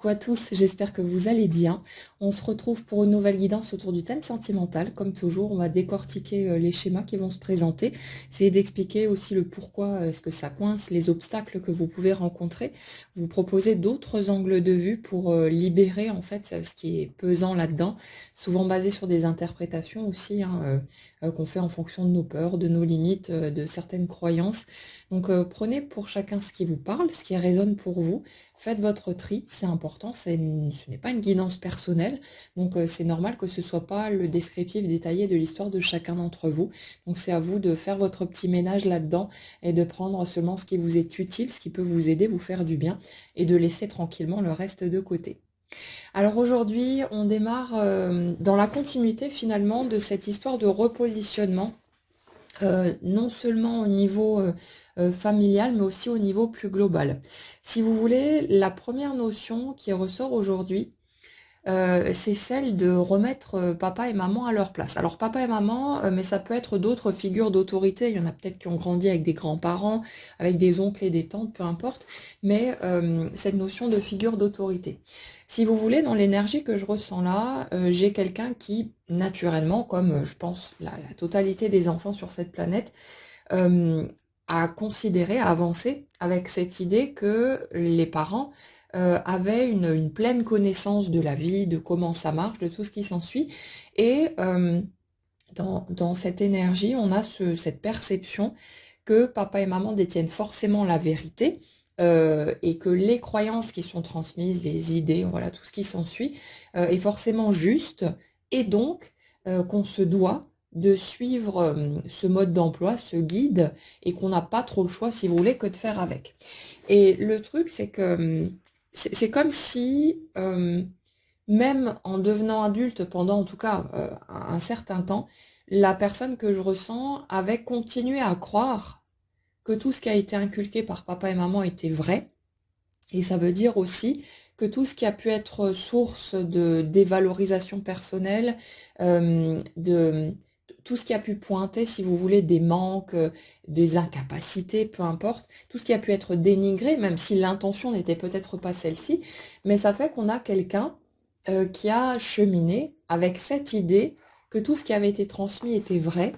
Coucou à tous, j'espère que vous allez bien. On se retrouve pour une nouvelle guidance autour du thème sentimental. Comme toujours, on va décortiquer les schémas qui vont se présenter, essayer d'expliquer aussi le pourquoi est-ce que ça coince, les obstacles que vous pouvez rencontrer, vous proposer d'autres angles de vue pour libérer en fait ce qui est pesant là-dedans, souvent basé sur des interprétations aussi qu'on fait en fonction de nos peurs, de nos limites, de certaines croyances. Donc prenez pour chacun ce qui vous parle, ce qui résonne pour vous. Faites votre tri, c'est important, ce n'est pas une guidance personnelle, donc c'est normal que ce soit pas le descriptif détaillé de l'histoire de chacun d'entre vous. Donc c'est à vous de faire votre petit ménage là-dedans et de prendre seulement ce qui vous est utile, ce qui peut vous aider, vous faire du bien, et de laisser tranquillement le reste de côté. Alors aujourd'hui, on démarre dans la continuité finalement de cette histoire de repositionnement non seulement au niveau familial, mais aussi au niveau plus global. Si vous voulez, la première notion qui ressort aujourd'hui, c'est celle de remettre papa et maman à leur place. Alors papa et maman, mais ça peut être d'autres figures d'autorité. Il y en a peut-être qui ont grandi avec des grands-parents, avec des oncles et des tantes, peu importe. Mais cette notion de figure d'autorité. Si vous voulez, dans l'énergie que je ressens là, j'ai quelqu'un qui, naturellement, comme je pense la totalité des enfants sur cette planète, euh, a considéré, a avancé avec cette idée que les parents avaient une pleine connaissance de la vie, de comment ça marche, de tout ce qui s'ensuit. Et dans cette énergie, on a cette perception que papa et maman détiennent forcément la vérité et que les croyances qui sont transmises, les idées, voilà, tout ce qui s'ensuit, est forcément juste et donc qu'on se doit de suivre ce mode d'emploi, ce guide, et qu'on n'a pas trop le choix, si vous voulez, que de faire avec. Et le truc, c'est que c'est comme si, même en devenant adulte, pendant en tout cas un certain temps, la personne que je ressens avait continué à croire que tout ce qui a été inculqué par papa et maman était vrai. Et ça veut dire aussi que tout ce qui a pu être source de dévalorisation personnelle, de tout ce qui a pu pointer, si vous voulez, des manques, des incapacités, peu importe, tout ce qui a pu être dénigré, même si l'intention n'était peut-être pas celle-ci, mais ça fait qu'on a quelqu'un qui a cheminé avec cette idée que tout ce qui avait été transmis était vrai,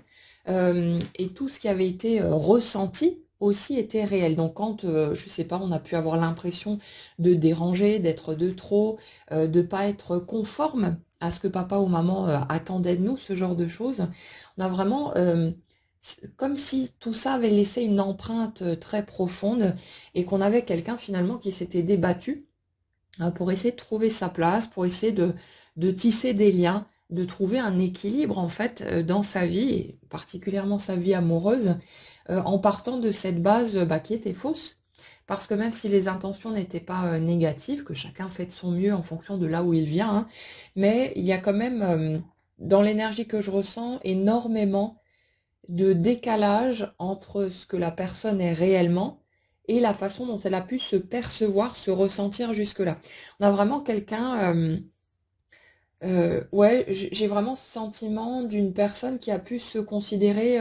et tout ce qui avait été ressenti aussi était réel. Donc quand, je sais pas, on a pu avoir l'impression de déranger, d'être de trop, de pas être conforme à ce que papa ou maman attendait de nous, ce genre de choses, on a vraiment comme si tout ça avait laissé une empreinte très profonde et qu'on avait quelqu'un finalement qui s'était débattu pour essayer de trouver sa place, pour essayer de tisser des liens, de trouver un équilibre en fait dans sa vie, et particulièrement sa vie amoureuse, en partant de cette base qui était fausse. Parce que même si les intentions n'étaient pas négatives, que chacun fait de son mieux en fonction de là où il vient, hein, mais il y a quand même, dans l'énergie que je ressens, énormément de décalage entre ce que la personne est réellement et la façon dont elle a pu se percevoir, se ressentir jusque-là. On a vraiment quelqu'un, ouais, j'ai vraiment ce sentiment d'une personne qui a pu se considérer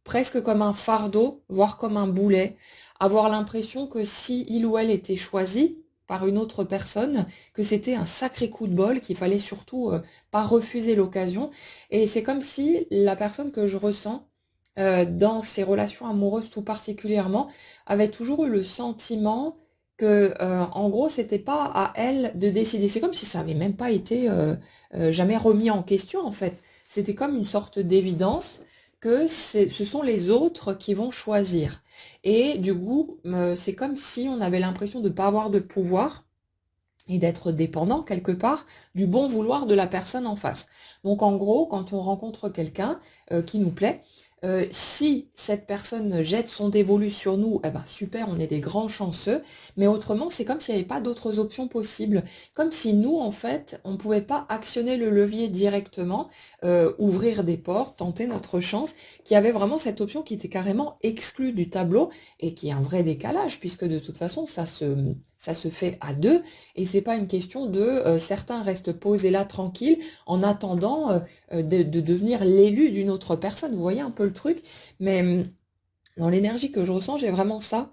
presque comme un fardeau, voire comme un boulet, avoir l'impression que si il ou elle était choisi par une autre personne, que c'était un sacré coup de bol, qu'il fallait surtout pas refuser l'occasion. Et c'est comme si la personne que je ressens dans ces relations amoureuses tout particulièrement avait toujours eu le sentiment que en gros c'était pas à elle de décider. C'est comme si ça avait même pas été jamais remis en question en fait. C'était comme une sorte d'évidence que ce sont les autres qui vont choisir. Et du coup, c'est comme si on avait l'impression de ne pas avoir de pouvoir et d'être dépendant quelque part du bon vouloir de la personne en face. Donc en gros, quand on rencontre quelqu'un qui nous plaît, si cette personne jette son dévolu sur nous, eh ben super, on est des grands chanceux, mais autrement, c'est comme s'il n'y avait pas d'autres options possibles. Comme si nous, en fait, on ne pouvait pas actionner le levier directement, ouvrir des portes, tenter notre chance, qu'il y avait vraiment cette option qui était carrément exclue du tableau et qui est un vrai décalage, puisque de toute façon, ça se fait à deux, et c'est pas une question de certains restent posés là tranquilles en attendant de devenir l'élu d'une autre personne. Vous voyez un peu le truc, mais dans l'énergie que je ressens, j'ai vraiment ça,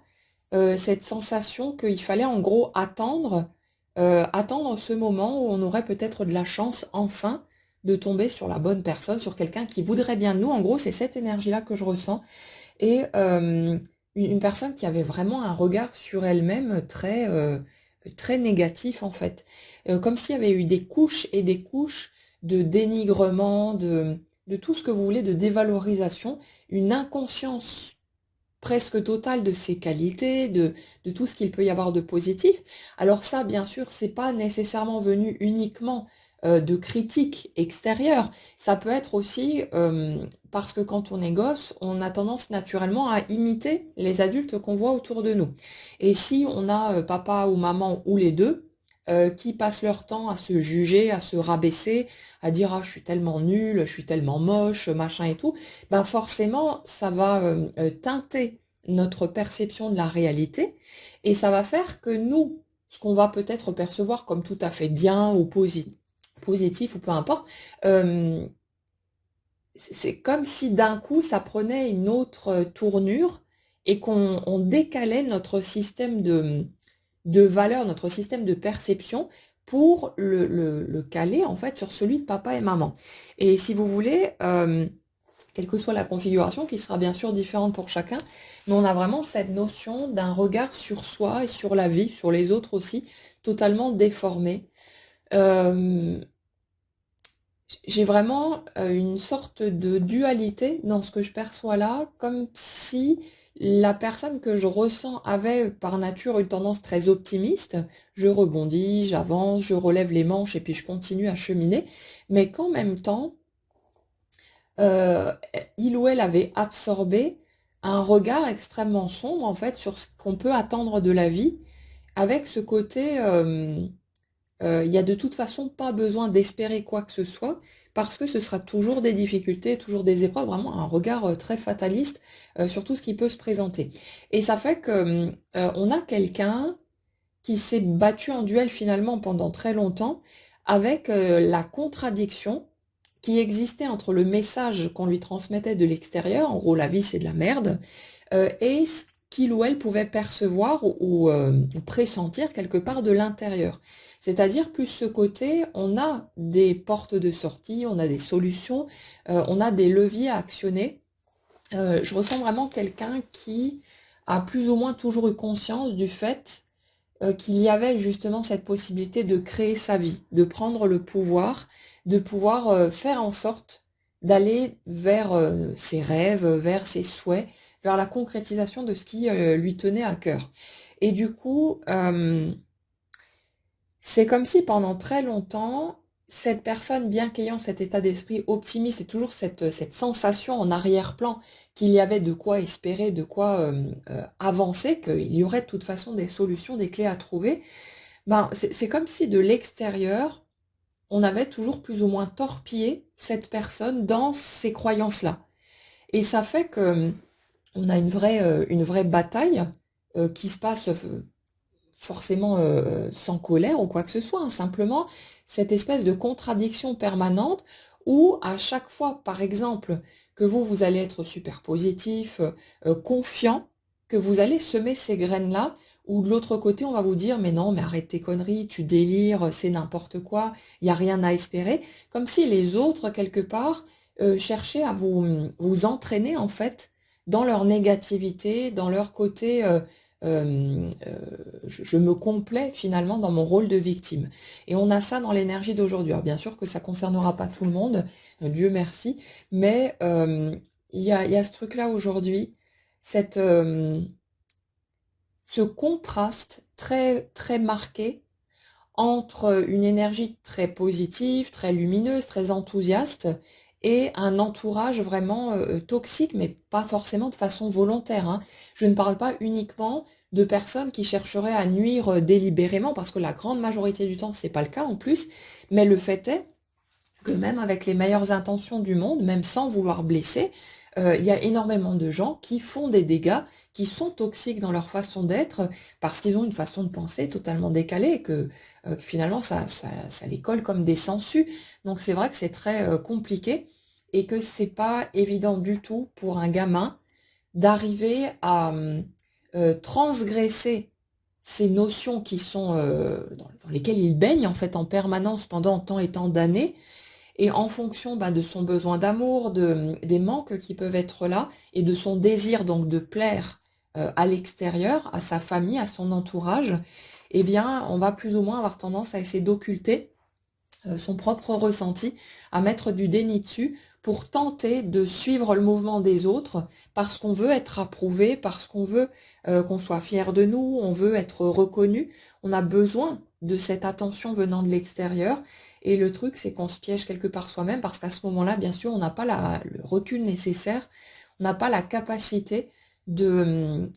cette sensation qu'il fallait en gros attendre attendre ce moment où on aurait peut-être de la chance enfin de tomber sur la bonne personne, sur quelqu'un qui voudrait bien de nous. En gros, c'est cette énergie-là que je ressens. Et une personne qui avait vraiment un regard sur elle-même très négatif en fait. Comme s'il y avait eu des couches et des couches de dénigrement, de tout ce que vous voulez, de dévalorisation, une inconscience presque totale de ses qualités, de tout ce qu'il peut y avoir de positif. Alors ça, bien sûr, c'est pas nécessairement venu uniquement de critiques extérieures. Ça peut être aussi parce que quand on est gosse, on a tendance naturellement à imiter les adultes qu'on voit autour de nous. Et si on a papa ou maman ou les deux, qui passent leur temps à se juger, à se rabaisser, à dire ah je suis tellement nulle, je suis tellement moche, machin et tout, ben forcément ça va teinter notre perception de la réalité et ça va faire que nous, ce qu'on va peut-être percevoir comme tout à fait bien ou positif ou peu importe, euh, c'est comme si d'un coup ça prenait une autre tournure et qu'on décalait notre système de valeur, notre système de perception pour le caler en fait sur celui de papa et maman. Et si vous voulez, quelle que soit la configuration, qui sera bien sûr différente pour chacun, mais on a vraiment cette notion d'un regard sur soi et sur la vie, sur les autres aussi, totalement déformé. Euh, j'ai vraiment une sorte de dualité dans ce que je perçois là, comme si la personne que je ressens avait par nature une tendance très optimiste. Je rebondis, j'avance, je relève les manches et puis je continue à cheminer, mais qu'en même temps, euh, il ou elle avait absorbé un regard extrêmement sombre en fait sur ce qu'on peut attendre de la vie, avec ce côté il y a de toute façon pas besoin d'espérer quoi que ce soit, parce que ce sera toujours des difficultés, toujours des épreuves, vraiment un regard très fataliste sur tout ce qui peut se présenter. Et ça fait que on a quelqu'un qui s'est battu en duel finalement pendant très longtemps avec la contradiction qui existait entre le message qu'on lui transmettait de l'extérieur, en gros la vie c'est de la merde, et ce qu'il ou elle pouvait percevoir ou pressentir quelque part de l'intérieur. C'est-à-dire plus ce côté, on a des portes de sortie, on a des solutions, on a des leviers à actionner. Je ressens vraiment quelqu'un qui a plus ou moins toujours eu conscience du fait qu'il y avait justement cette possibilité de créer sa vie, de prendre le pouvoir, de pouvoir faire en sorte d'aller vers ses rêves, vers ses souhaits, vers la concrétisation de ce qui lui tenait à cœur. Et du coup, c'est comme si pendant très longtemps, cette personne, bien qu'ayant cet état d'esprit optimiste et toujours cette sensation en arrière-plan qu'il y avait de quoi espérer, de quoi avancer, qu'il y aurait de toute façon des solutions, des clés à trouver, ben, c'est comme si de l'extérieur, on avait toujours plus ou moins torpillé cette personne dans ces croyances-là. Et ça fait que on a une vraie bataille qui se passe forcément sans colère ou quoi que ce soit, hein, simplement cette espèce de contradiction permanente où à chaque fois, par exemple, que vous allez être super positif, confiant, que vous allez semer ces graines-là, ou de l'autre côté, on va vous dire, mais non, mais arrête tes conneries, tu délires, c'est n'importe quoi, il n'y a rien à espérer, comme si les autres, quelque part, cherchaient à vous entraîner, en fait, dans leur négativité, dans leur côté je me complais finalement dans mon rôle de victime. Et on a ça dans l'énergie d'aujourd'hui. Alors bien sûr que ça concernera pas tout le monde, Dieu merci, mais il y a ce truc-là aujourd'hui, cette, ce contraste très, très marqué entre une énergie très positive, très lumineuse, très enthousiaste, et un entourage vraiment toxique, mais pas forcément de façon volontaire, hein. Je ne parle pas uniquement de personnes qui chercheraient à nuire délibérément, parce que la grande majorité du temps, c'est pas le cas en plus, mais le fait est que même avec les meilleures intentions du monde, même sans vouloir blesser, il y a énormément de gens qui font des dégâts, qui sont toxiques dans leur façon d'être, parce qu'ils ont une façon de penser totalement décalée, et que finalement ça les colle comme des sangsues. Donc c'est vrai que c'est très compliqué, et que c'est pas évident du tout pour un gamin d'arriver à transgresser ces notions qui sont dans lesquelles il baigne en fait en permanence pendant tant et tant d'années, et en fonction de son besoin d'amour, des manques qui peuvent être là, et de son désir donc de plaire à l'extérieur, à sa famille, à son entourage, eh bien, on va plus ou moins avoir tendance à essayer d'occulter son propre ressenti, à mettre du déni dessus pour tenter de suivre le mouvement des autres, parce qu'on veut être approuvé, parce qu'on veut qu'on soit fier de nous, on veut être reconnu, on a besoin de cette attention venant de l'extérieur, et le truc c'est qu'on se piège quelque part soi-même, parce qu'à ce moment-là, bien sûr, on n'a pas le recul nécessaire, on n'a pas la capacité de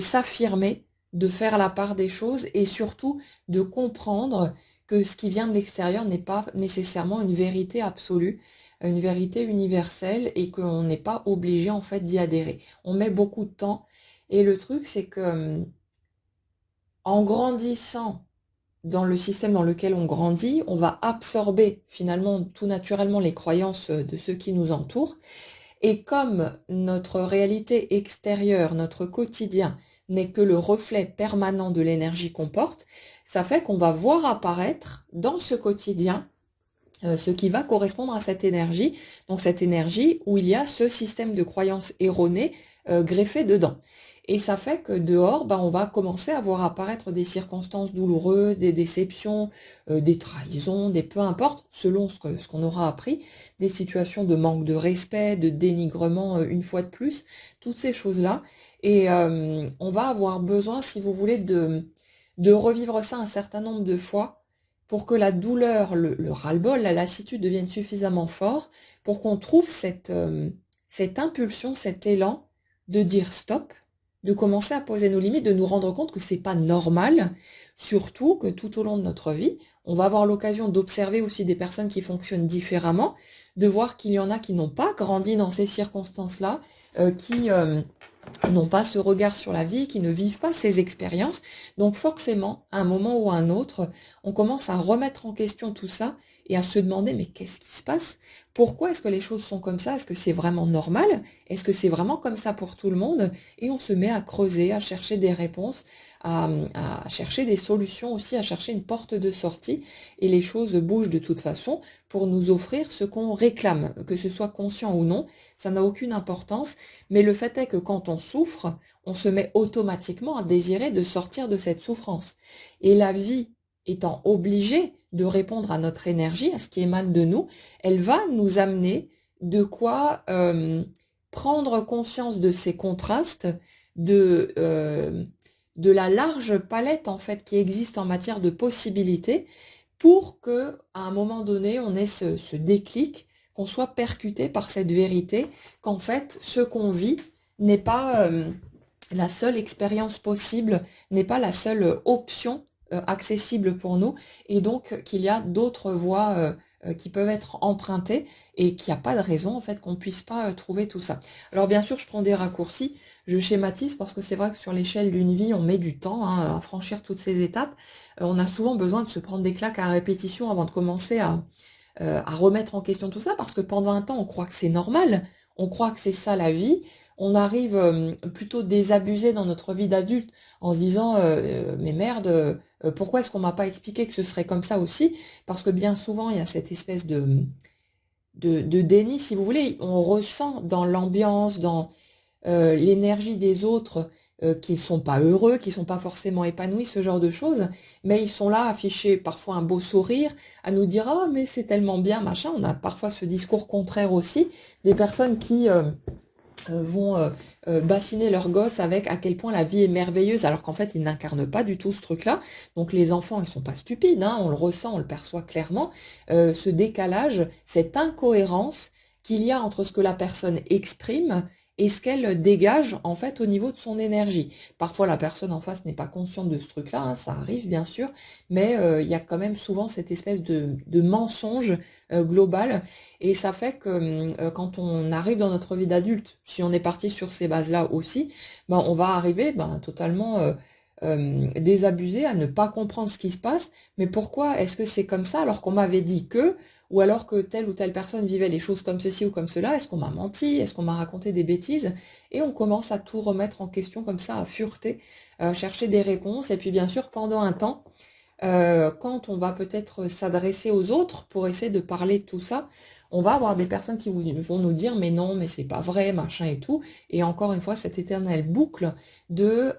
s'affirmer, de faire la part des choses, et surtout de comprendre que ce qui vient de l'extérieur n'est pas nécessairement une vérité absolue, une vérité universelle, et qu'on n'est pas obligé en fait d'y adhérer. On met beaucoup de temps, et le truc c'est que en grandissant dans le système dans lequel on grandit, on va absorber finalement tout naturellement les croyances de ceux qui nous entourent, et comme notre réalité extérieure, notre quotidien n'est que le reflet permanent de l'énergie qu'on porte, ça fait qu'on va voir apparaître dans ce quotidien ce qui va correspondre à cette énergie, donc cette énergie où il y a ce système de croyances erronées greffé dedans. Et ça fait que dehors, on va commencer à voir apparaître des circonstances douloureuses, des déceptions, des trahisons, des peu importe, selon ce qu'on aura appris, des situations de manque de respect, de dénigrement une fois de plus, toutes ces choses-là. Et on va avoir besoin, si vous voulez, de revivre ça un certain nombre de fois pour que la douleur, le ras-le-bol, la lassitude devienne suffisamment fort pour qu'on trouve cette impulsion, cet élan de dire stop, de commencer à poser nos limites, de nous rendre compte que c'est pas normal, surtout que tout au long de notre vie, on va avoir l'occasion d'observer aussi des personnes qui fonctionnent différemment, de voir qu'il y en a qui n'ont pas grandi dans ces circonstances-là, qui n'ont pas ce regard sur la vie, qui ne vivent pas ces expériences. Donc forcément, à un moment ou à un autre, on commence à remettre en question tout ça et à se demander mais qu'est-ce qui se passe? Pourquoi est-ce que les choses sont comme ça? Est-ce que c'est vraiment normal? Est-ce que c'est vraiment comme ça pour tout le monde? Et on se met à creuser, à chercher des réponses, à chercher des solutions aussi, à chercher une porte de sortie. Et les choses bougent de toute façon pour nous offrir ce qu'on réclame, que ce soit conscient ou non. Ça n'a aucune importance, mais le fait est que quand on souffre, on se met automatiquement à désirer de sortir de cette souffrance. Et la vie étant obligée de répondre à notre énergie, à ce qui émane de nous, elle va nous amener de quoi prendre conscience de ces contrastes, de la large palette en fait qui existe en matière de possibilités, pour que à un moment donné on ait ce déclic, qu'on soit percuté par cette vérité, qu'en fait ce qu'on vit n'est pas la seule expérience possible, n'est pas la seule option accessible pour nous, et donc qu'il y a d'autres voies qui peuvent être empruntées, et qu'il n'y a pas de raison en fait qu'on puisse pas trouver tout ça. Alors bien sûr je prends des raccourcis, je schématise parce que c'est vrai que sur l'échelle d'une vie on met du temps à franchir toutes ces étapes. On a souvent besoin de se prendre des claques à répétition avant de commencer à remettre en question tout ça, parce que pendant un temps on croit que c'est normal, on croit que c'est ça la vie, on arrive plutôt désabusé dans notre vie d'adulte en se disant mais merde, pourquoi est-ce qu'on m'a pas expliqué que ce serait comme ça aussi? Parce que bien souvent il y a cette espèce de déni, si vous voulez, on ressent dans l'ambiance, dans l'énergie des autres qui sont pas heureux, qui sont pas forcément épanouis, ce genre de choses, mais ils sont là à afficher parfois un beau sourire, à nous dire ah mais c'est tellement bien machin. On a parfois ce discours contraire aussi, des personnes qui vont bassiner leurs gosses avec à quel point la vie est merveilleuse, alors qu'en fait ils n'incarnent pas du tout ce truc-là. Donc les enfants ils sont pas stupides, hein, on le ressent, on le perçoit clairement, ce décalage, cette incohérence qu'il y a entre ce que la personne exprime et ce qu'elle dégage en fait au niveau de son énergie. Parfois la personne en face n'est pas consciente de ce truc-là, hein, ça arrive bien sûr, mais il y a quand même souvent cette espèce de mensonge global, et ça fait que quand on arrive dans notre vie d'adulte, si on est parti sur ces bases-là aussi, on va arriver totalement désabusé à ne pas comprendre ce qui se passe. Mais pourquoi est-ce que c'est comme ça alors qu'on m'avait dit que, ou alors que telle ou telle personne vivait les choses comme ceci ou comme cela? Est-ce qu'on m'a menti? Est-ce qu'on m'a raconté des bêtises? Et on commence à tout remettre en question comme ça, à fureter, chercher des réponses. Et puis bien sûr, pendant un temps, quand on va peut-être s'adresser aux autres pour essayer de parler de tout ça, on va avoir des personnes qui vont nous dire mais non, mais c'est pas vrai, machin et tout. Et encore une fois, cette éternelle boucle de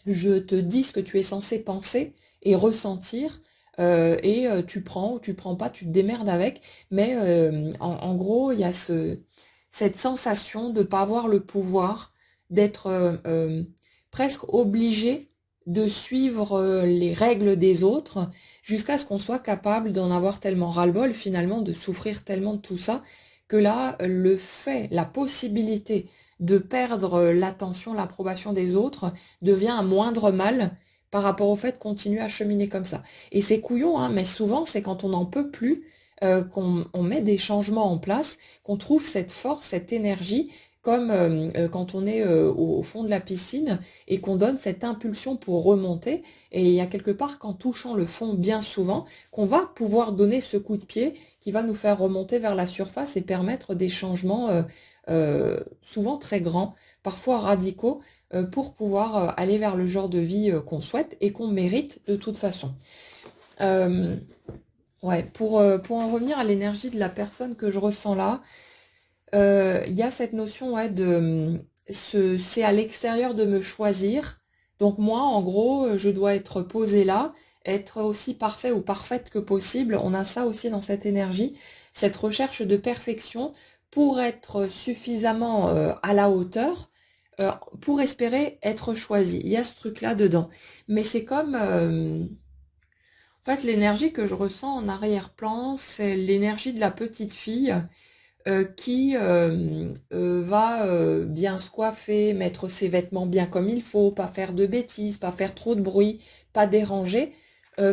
je te dis ce que tu es censé penser et ressentir. Tu prends ou tu prends pas, tu te démerdes avec. Mais en gros, il y a cette sensation de ne pas avoir le pouvoir, d'être presque obligé de suivre les règles des autres jusqu'à ce qu'on soit capable d'en avoir tellement ras-le-bol finalement, de souffrir tellement de tout ça, que là, le fait, la possibilité de perdre l'attention, l'approbation des autres devient un moindre mal par rapport au fait de continuer à cheminer comme ça. Et c'est couillon, hein, mais souvent c'est quand on n'en peut plus qu'on met des changements en place, qu'on trouve cette force, cette énergie, comme quand on est au fond de la piscine et qu'on donne cette impulsion pour remonter. Et il y a quelque part qu'en touchant le fond bien souvent, qu'on va pouvoir donner ce coup de pied qui va nous faire remonter vers la surface et permettre des changements souvent très grands, parfois radicaux, pour pouvoir aller vers le genre de vie qu'on souhaite et qu'on mérite de toute façon. Euh, ouais, pour en revenir à l'énergie de la personne que je ressens là, il y a cette notion ouais, c'est à l'extérieur de me choisir. Donc moi, en gros, je dois être posée là, être aussi parfait ou parfaite que possible. On a ça aussi dans cette énergie, cette recherche de perfection pour être suffisamment à la hauteur, euh, pour espérer être choisi. Il y a ce truc-là dedans. Mais c'est comme, en fait, l'énergie que je ressens en arrière-plan, c'est l'énergie de la petite fille qui va bien se coiffer, mettre ses vêtements bien comme il faut, pas faire de bêtises, pas faire trop de bruit, pas déranger,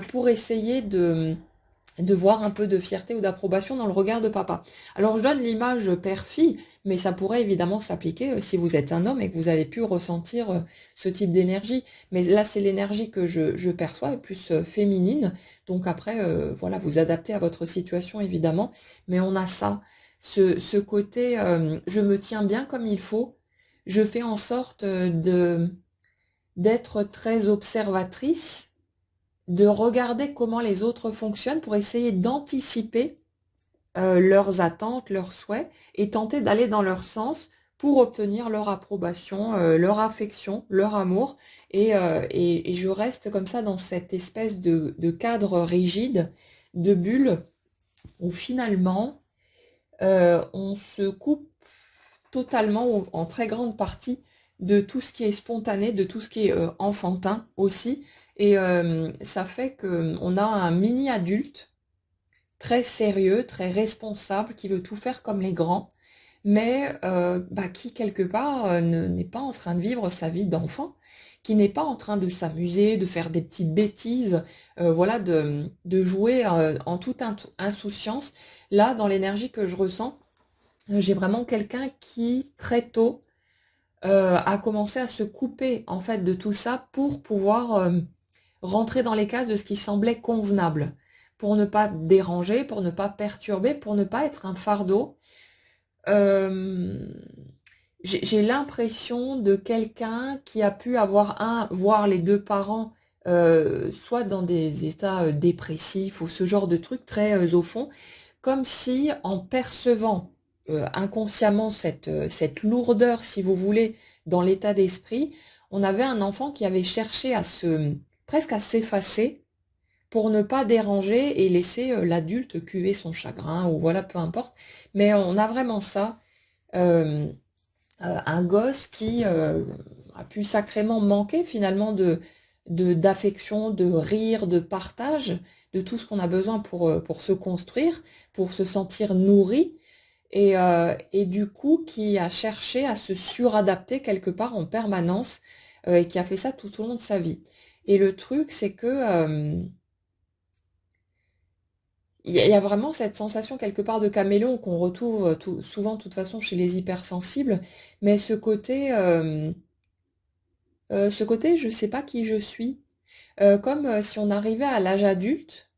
pour essayer de voir un peu de fierté ou d'approbation dans le regard de papa. Alors je donne l'image père-fille, mais ça pourrait évidemment s'appliquer si vous êtes un homme et que vous avez pu ressentir ce type d'énergie. Mais là, c'est l'énergie que je perçois, est plus féminine. Donc après, voilà, vous adaptez à votre situation évidemment. Mais on a ça, ce côté, je me tiens bien comme il faut. Je fais en sorte d'être très observatrice, de regarder comment les autres fonctionnent pour essayer d'anticiper leurs attentes, leurs souhaits et tenter d'aller dans leur sens pour obtenir leur approbation, leur affection, leur amour. Et je reste comme ça dans cette espèce de cadre rigide, de bulle, où finalement on se coupe totalement ou en très grande partie de tout ce qui est spontané, de tout ce qui est enfantin aussi. Et ça fait qu'on a un mini-adulte très sérieux, très responsable, qui veut tout faire comme les grands, mais qui quelque part n'est pas en train de vivre sa vie d'enfant, qui n'est pas en train de s'amuser, de faire des petites bêtises, voilà, de jouer en toute insouciance. Là, dans l'énergie que je ressens, j'ai vraiment quelqu'un qui, très tôt, a commencé à se couper en fait de tout ça pour pouvoir rentrer dans les cases de ce qui semblait convenable, pour ne pas déranger, pour ne pas perturber, pour ne pas être un fardeau. Euh, j'ai l'impression de quelqu'un qui a pu avoir voire les deux parents, soit dans des états dépressifs ou ce genre de trucs très au fond, comme si en percevant inconsciemment cette lourdeur, si vous voulez, dans l'état d'esprit, on avait un enfant qui avait cherché presque à s'effacer pour ne pas déranger et laisser l'adulte cuver son chagrin, ou voilà, peu importe. Mais on a vraiment ça, euh, un gosse qui a pu sacrément manquer finalement d'affection, de rire, de partage, de tout ce qu'on a besoin pour se construire, pour se sentir nourri, et du coup qui a cherché à se suradapter quelque part en permanence, et qui a fait ça tout au long de sa vie. Et le truc, c'est que il y a vraiment cette sensation quelque part de caméléon qu'on retrouve souvent de toute façon chez les hypersensibles, mais ce côté Ce côté, je sais pas qui je suis. Comme si on arrivait à l'âge adulte,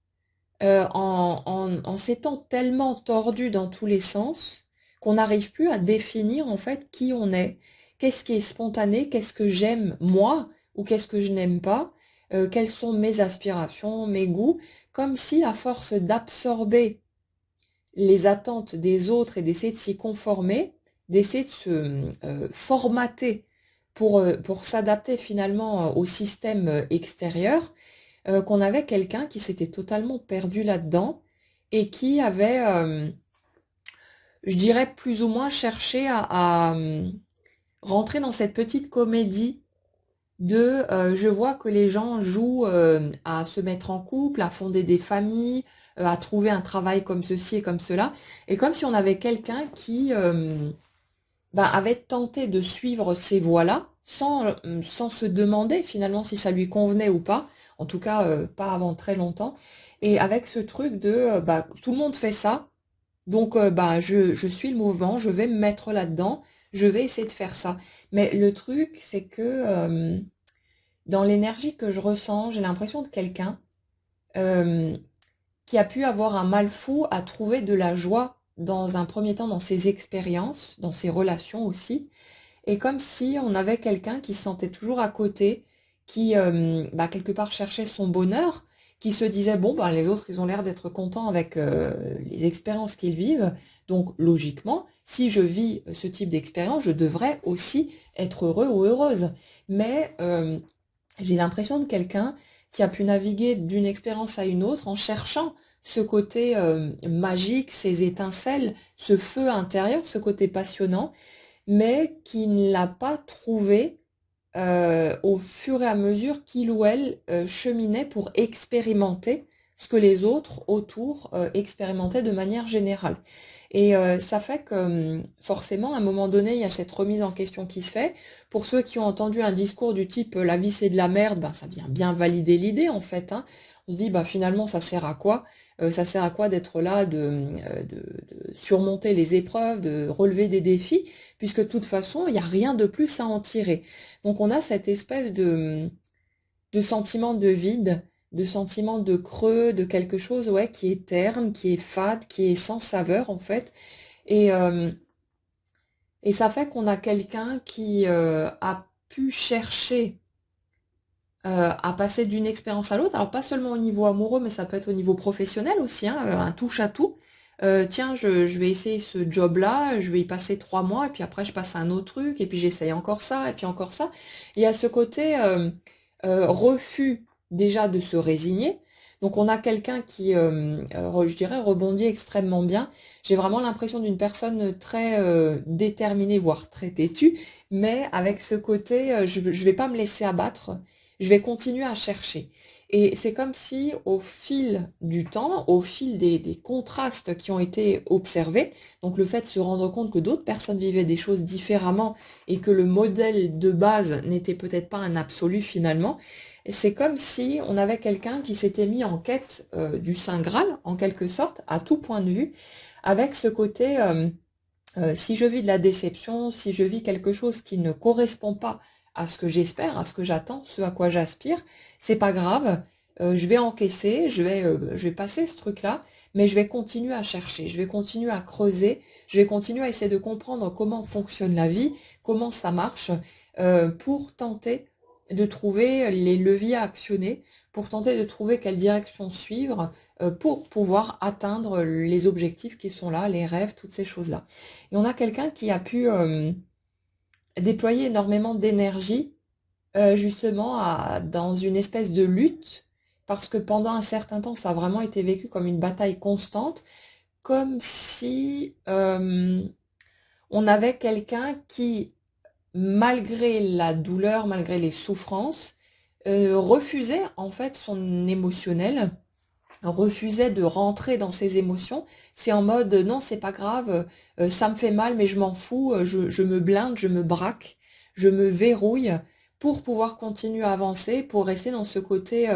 en s'étant tellement tordu dans tous les sens, qu'on n'arrive plus à définir en fait qui on est. Qu'est-ce qui est spontané, qu'est-ce que j'aime moi, ou qu'est-ce que je n'aime pas, quelles sont mes aspirations, mes goûts, comme si à force d'absorber les attentes des autres et d'essayer de s'y conformer, d'essayer de se formater pour s'adapter finalement au système extérieur, qu'on avait quelqu'un qui s'était totalement perdu là-dedans et qui avait, je dirais, plus ou moins cherché à rentrer dans cette petite comédie de je vois que les gens jouent à se mettre en couple, à fonder des familles, à trouver un travail comme ceci et comme cela, et comme si on avait quelqu'un qui avait tenté de suivre ces voies-là sans se demander finalement si ça lui convenait ou pas, en tout cas pas avant très longtemps, et avec ce truc de tout le monde fait ça, donc je suis le mouvement, je vais me mettre là-dedans, je vais essayer de faire ça. Mais le truc, c'est que dans l'énergie que je ressens, j'ai l'impression de quelqu'un euh, qui a pu avoir un mal fou à trouver de la joie dans un premier temps dans ses expériences, dans ses relations aussi, et comme si on avait quelqu'un qui se sentait toujours à côté, qui quelque part cherchait son bonheur, qui se disait bon les autres ils ont l'air d'être contents avec les expériences qu'ils vivent, donc logiquement si je vis ce type d'expérience je devrais aussi être heureux ou heureuse. Mais j'ai l'impression de quelqu'un qui a pu naviguer d'une expérience à une autre en cherchant ce côté magique, ces étincelles, ce feu intérieur, ce côté passionnant, mais qui ne l'a pas trouvé au fur et à mesure qu'il ou elle cheminait pour expérimenter ce que les autres autour expérimentaient de manière générale. Et ça fait que forcément, à un moment donné, il y a cette remise en question qui se fait. Pour ceux qui ont entendu un discours du type la vie c'est de la merde, ça vient bien valider l'idée en fait, hein. On se dit finalement ça sert à quoi? Ça sert à quoi d'être là, de surmonter les épreuves, de relever des défis, puisque de toute façon, il n'y a rien de plus à en tirer. Donc on a cette espèce de sentiment de vide, de sentiment de creux, de quelque chose ouais, qui est terne, qui est fade, qui est sans saveur en fait. Et, euh, et ça fait qu'on a quelqu'un qui a pu chercher à passer d'une expérience à l'autre. Alors pas seulement au niveau amoureux, mais ça peut être au niveau professionnel aussi, hein, un touche-à-tout. Tiens, je vais essayer ce job-là, je vais y passer 3 mois, et puis après je passe à un autre truc, et puis j'essaye encore ça, et puis encore ça. Il y a ce côté refus déjà de se résigner. Donc on a quelqu'un qui, je dirais, rebondit extrêmement bien. J'ai vraiment l'impression d'une personne très déterminée, voire très têtue, mais avec ce côté, je ne vais pas me laisser abattre, je vais continuer à chercher. Et c'est comme si au fil du temps, au fil des contrastes qui ont été observés, donc le fait de se rendre compte que d'autres personnes vivaient des choses différemment et que le modèle de base n'était peut-être pas un absolu finalement, c'est comme si on avait quelqu'un qui s'était mis en quête du Saint Graal, en quelque sorte, à tout point de vue, avec ce côté, si je vis de la déception, si je vis quelque chose qui ne correspond pas à ce que j'espère, à ce que j'attends, ce à quoi j'aspire, c'est pas grave, je vais encaisser, je vais passer ce truc-là, mais je vais continuer à chercher, je vais continuer à creuser, je vais continuer à essayer de comprendre comment fonctionne la vie, comment ça marche, pour tenter de trouver les leviers à actionner, pour tenter de trouver quelle direction suivre, pour pouvoir atteindre les objectifs qui sont là, les rêves, toutes ces choses-là. Et on a quelqu'un qui a pu déployer énormément d'énergie justement dans une espèce de lutte, parce que pendant un certain temps, ça a vraiment été vécu comme une bataille constante, comme si on avait quelqu'un qui, malgré la douleur, malgré les souffrances, refusait en fait son émotionnel, refusait de rentrer dans ses émotions. C'est en mode non, c'est pas grave, ça me fait mal, mais je m'en fous, je me blinde, je me braque, je me verrouille pour pouvoir continuer à avancer, pour rester dans ce côté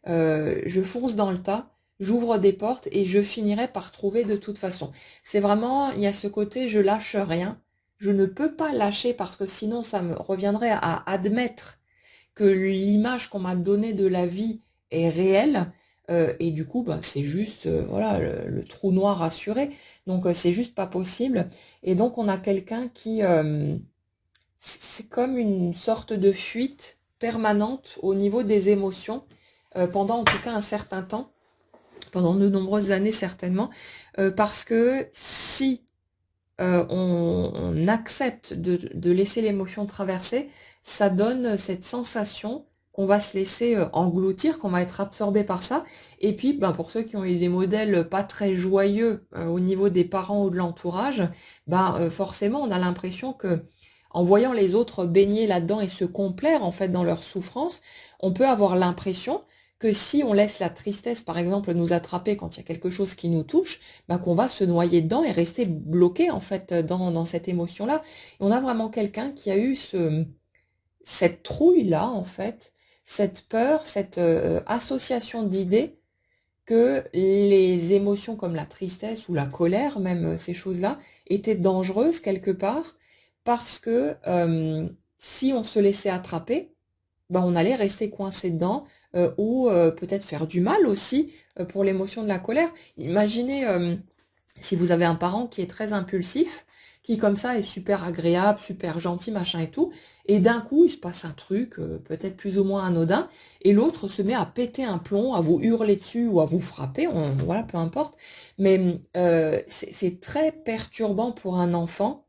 je fonce dans le tas, j'ouvre des portes et je finirai par trouver de toute façon. C'est vraiment, il y a ce côté je lâche rien. Je ne peux pas lâcher parce que sinon ça me reviendrait à admettre que l'image qu'on m'a donnée de la vie est réelle. Et du coup, bah, c'est juste voilà, le trou noir assuré. Donc, c'est juste pas possible. Et donc, on a quelqu'un qui... c'est comme une sorte de fuite permanente au niveau des émotions, pendant en tout cas un certain temps, pendant de nombreuses années certainement, parce que si on accepte de laisser l'émotion traverser, ça donne cette sensation qu'on va se laisser engloutir, qu'on va être absorbé par ça. Et puis, ben, pour ceux qui ont eu des modèles pas très joyeux au niveau des parents ou de l'entourage, ben, forcément, on a l'impression que en voyant les autres baigner là-dedans et se complaire en fait dans leur souffrance, on peut avoir l'impression que si on laisse la tristesse, par exemple, nous attraper quand il y a quelque chose qui nous touche, bah, qu'on va se noyer dedans et rester bloqué en fait dans cette émotion-là. Et on a vraiment quelqu'un qui a eu cette trouille-là, en fait, cette peur, cette association d'idées que les émotions comme la tristesse ou la colère, même ces choses-là, étaient dangereuses quelque part parce que si on se laissait attraper, ben, on allait rester coincé dedans ou peut-être faire du mal aussi pour l'émotion de la colère. Imaginez si vous avez un parent qui est très impulsif, qui comme ça est super agréable, super gentil, machin et tout, et d'un coup il se passe un truc, peut-être plus ou moins anodin, et l'autre se met à péter un plomb, à vous hurler dessus ou à vous frapper, voilà, peu importe. Mais c'est très perturbant pour un enfant,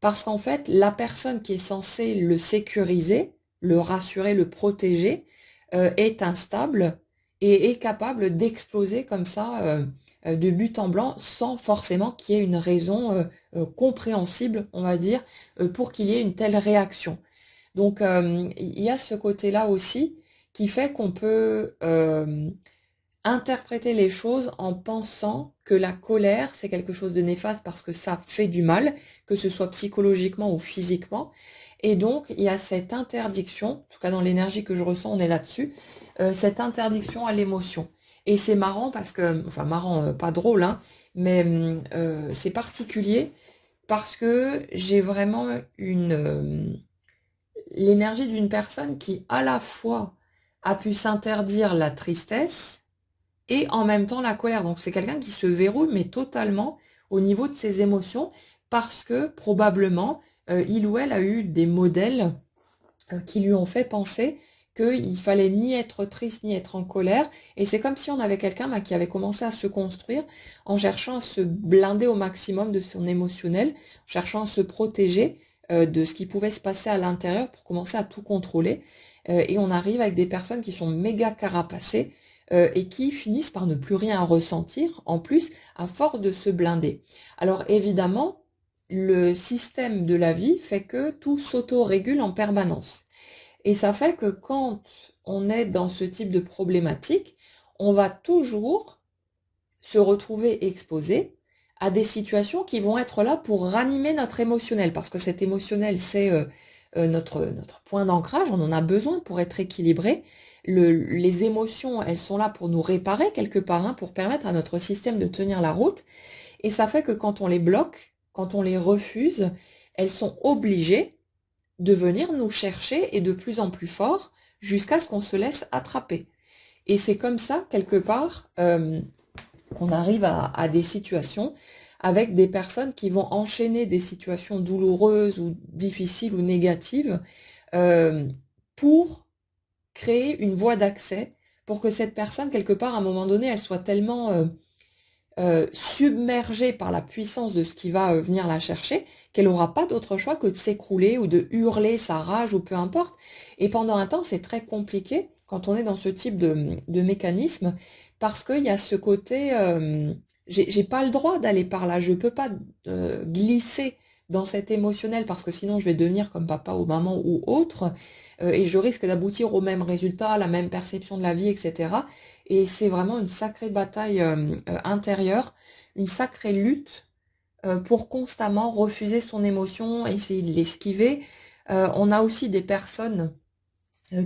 parce qu'en fait, la personne qui est censée le sécuriser, le rassurer, le protéger, est instable et est capable d'exploser comme ça de but en blanc sans forcément qu'il y ait une raison compréhensible, on va dire, pour qu'il y ait une telle réaction. Donc il y a ce côté-là aussi qui fait qu'on peut interpréter les choses en pensant que la colère, c'est quelque chose de néfaste parce que ça fait du mal, que ce soit psychologiquement ou physiquement. Et donc, il y a cette interdiction, en tout cas dans l'énergie que je ressens, on est là-dessus, cette interdiction à l'émotion. Et c'est marrant parce que, enfin marrant, pas drôle, hein, mais c'est particulier parce que j'ai vraiment l'énergie d'une personne qui à la fois a pu s'interdire la tristesse, et en même temps la colère. Donc c'est quelqu'un qui se verrouille, mais totalement au niveau de ses émotions, parce que probablement il ou elle a eu des modèles qui lui ont fait penser qu'il fallait ni être triste ni être en colère. Et c'est comme si on avait quelqu'un qui avait commencé à se construire en cherchant à se blinder au maximum de son émotionnel, en cherchant à se protéger de ce qui pouvait se passer à l'intérieur pour commencer à tout contrôler. Et on arrive avec des personnes qui sont méga carapacées et qui finissent par ne plus rien ressentir, en plus, à force de se blinder. Alors évidemment, le système de la vie fait que tout s'auto-régule en permanence. Et ça fait que quand on est dans ce type de problématique, on va toujours se retrouver exposé à des situations qui vont être là pour ranimer notre émotionnel, parce que cet émotionnel, c'est notre point d'ancrage, on en a besoin pour être équilibré. Les émotions, elles sont là pour nous réparer quelque part, hein, pour permettre à notre système de tenir la route. Et ça fait que quand on les bloque, quand on les refuse, elles sont obligées de venir nous chercher et de plus en plus fort jusqu'à ce qu'on se laisse attraper. Et c'est comme ça, quelque part, qu'on arrive à des situations avec des personnes qui vont enchaîner des situations douloureuses ou difficiles ou négatives euh, pour créer une voie d'accès, pour que cette personne, quelque part, à un moment donné, elle soit tellement submergée par la puissance de ce qui va venir la chercher, qu'elle n'aura pas d'autre choix que de s'écrouler ou de hurler sa rage ou peu importe. Et pendant un temps, c'est très compliqué quand on est dans ce type de mécanisme, parce qu'il y a ce côté, j'ai pas le droit d'aller par là, je peux pas glisser dans cet émotionnel parce que sinon je vais devenir comme papa ou maman ou autre, et je risque d'aboutir au même résultat, à la même perception de la vie, etc. Et c'est vraiment une sacrée bataille intérieure, une sacrée lutte pour constamment refuser son émotion, essayer de l'esquiver. On a aussi des personnes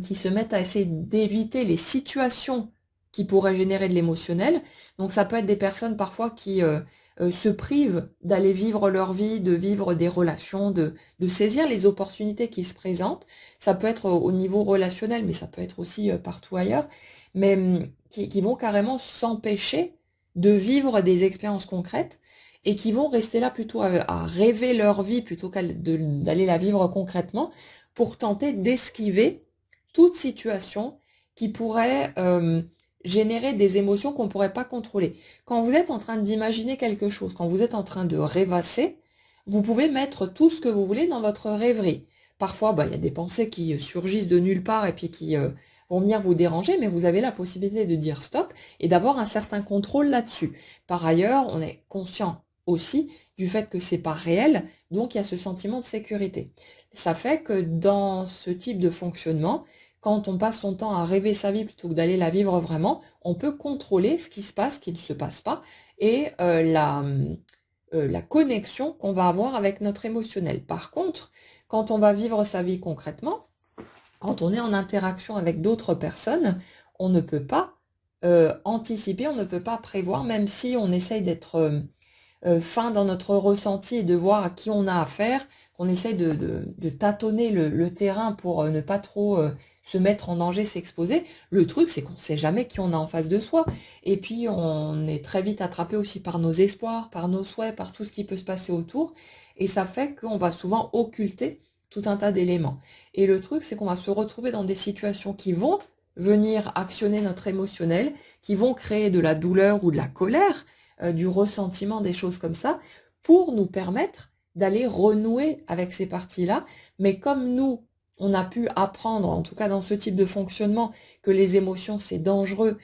qui se mettent à essayer d'éviter les situations qui pourraient générer de l'émotionnel. Donc ça peut être des personnes parfois qui se privent d'aller vivre leur vie, de vivre des relations, de saisir les opportunités qui se présentent. Ça peut être au niveau relationnel, mais ça peut être aussi partout ailleurs, mais qui vont carrément s'empêcher de vivre des expériences concrètes et qui vont rester là plutôt à rêver leur vie plutôt d'aller la vivre concrètement pour tenter d'esquiver toute situation qui pourrait générer des émotions qu'on ne pourrait pas contrôler. Quand vous êtes en train d'imaginer quelque chose, quand vous êtes en train de rêvasser, vous pouvez mettre tout ce que vous voulez dans votre rêverie. Parfois, il y a des pensées qui surgissent de nulle part et puis qui vont venir vous déranger, mais vous avez la possibilité de dire stop et d'avoir un certain contrôle là-dessus. Par ailleurs, on est conscient aussi du fait que c'est pas réel, donc il y a ce sentiment de sécurité. Ça fait que dans ce type de fonctionnement, quand on passe son temps à rêver sa vie plutôt que d'aller la vivre vraiment, on peut contrôler ce qui se passe, ce qui ne se passe pas, et la connexion qu'on va avoir avec notre émotionnel. Par contre, quand on va vivre sa vie concrètement, quand on est en interaction avec d'autres personnes, on ne peut pas anticiper, on ne peut pas prévoir, même si on essaye d'être fin dans notre ressenti et de voir à qui on a affaire, qu'on essaye de tâtonner le terrain pour ne pas trop se mettre en danger, s'exposer. Le truc, c'est qu'on ne sait jamais qui on a en face de soi. Et puis, on est très vite attrapé aussi par nos espoirs, par nos souhaits, par tout ce qui peut se passer autour. Et ça fait qu'on va souvent occulter tout un tas d'éléments. Et le truc, c'est qu'on va se retrouver dans des situations qui vont venir actionner notre émotionnel, qui vont créer de la douleur ou de la colère, du ressentiment, des choses comme ça, pour nous permettre d'aller renouer avec ces parties-là. Mais comme nous, on a pu apprendre, en tout cas dans ce type de fonctionnement, que les émotions, c'est dangereux,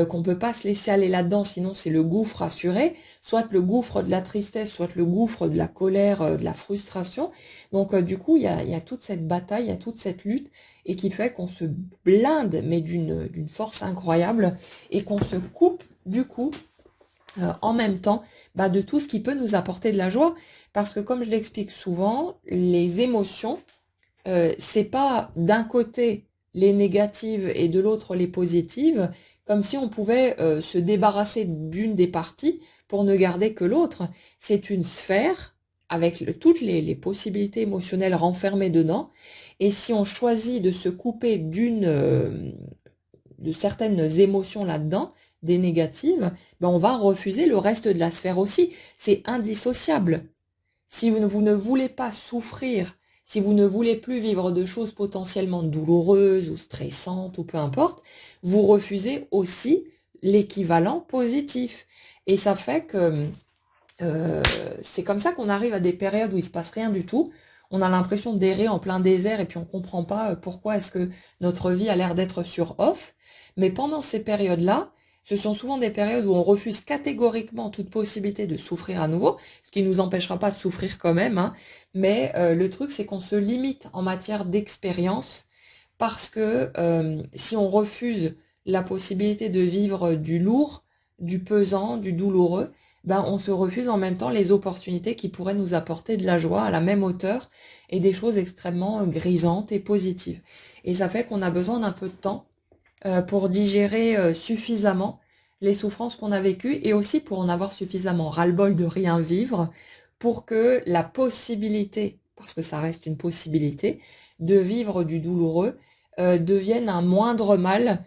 qu'on ne peut pas se laisser aller là-dedans, sinon c'est le gouffre assuré, soit le gouffre de la tristesse, soit le gouffre de la colère, de la frustration. Donc du coup, il y a toute cette bataille, il y a toute cette lutte, et qui fait qu'on se blinde, mais d'une force incroyable, et qu'on se coupe du coup en même temps de tout ce qui peut nous apporter de la joie. Parce que comme je l'explique souvent, les émotions, c'est pas d'un côté les négatives et de l'autre les positives, comme si on pouvait se débarrasser d'une des parties pour ne garder que l'autre. C'est une sphère avec toutes les possibilités émotionnelles renfermées dedans. Et si on choisit de se couper de certaines émotions là-dedans, des négatives, on va refuser le reste de la sphère aussi. C'est indissociable. Si vous ne voulez pas souffrir, si vous ne voulez plus vivre de choses potentiellement douloureuses ou stressantes ou peu importe, vous refusez aussi l'équivalent positif. Et ça fait que c'est comme ça qu'on arrive à des périodes où il se passe rien du tout. On a l'impression d'errer en plein désert et puis on comprend pas pourquoi est-ce que notre vie a l'air d'être sur off. Mais pendant ces périodes-là, ce sont souvent des périodes où on refuse catégoriquement toute possibilité de souffrir à nouveau, ce qui ne nous empêchera pas de souffrir quand même, hein. Mais le truc, c'est qu'on se limite en matière d'expérience parce que si on refuse la possibilité de vivre du lourd, du pesant, du douloureux, on se refuse en même temps les opportunités qui pourraient nous apporter de la joie à la même hauteur et des choses extrêmement grisantes et positives. Et ça fait qu'on a besoin d'un peu de temps pour digérer suffisamment les souffrances qu'on a vécues et aussi pour en avoir suffisamment ras-le-bol de rien vivre pour que la possibilité, parce que ça reste une possibilité, de vivre du douloureux devienne un moindre mal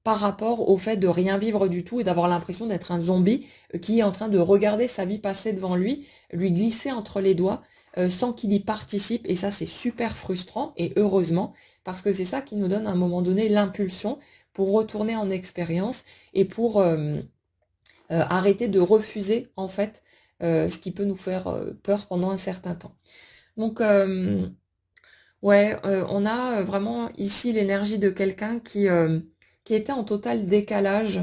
par rapport au fait de rien vivre du tout et d'avoir l'impression d'être un zombie qui est en train de regarder sa vie passer devant lui, lui glisser entre les doigts sans qu'il y participe. Et ça, c'est super frustrant et heureusement, parce que c'est ça qui nous donne à un moment donné l'impulsion pour retourner en expérience et pour arrêter de refuser en fait ce qui peut nous faire peur pendant un certain temps. Donc ouais, on a vraiment ici l'énergie de quelqu'un qui était en total décalage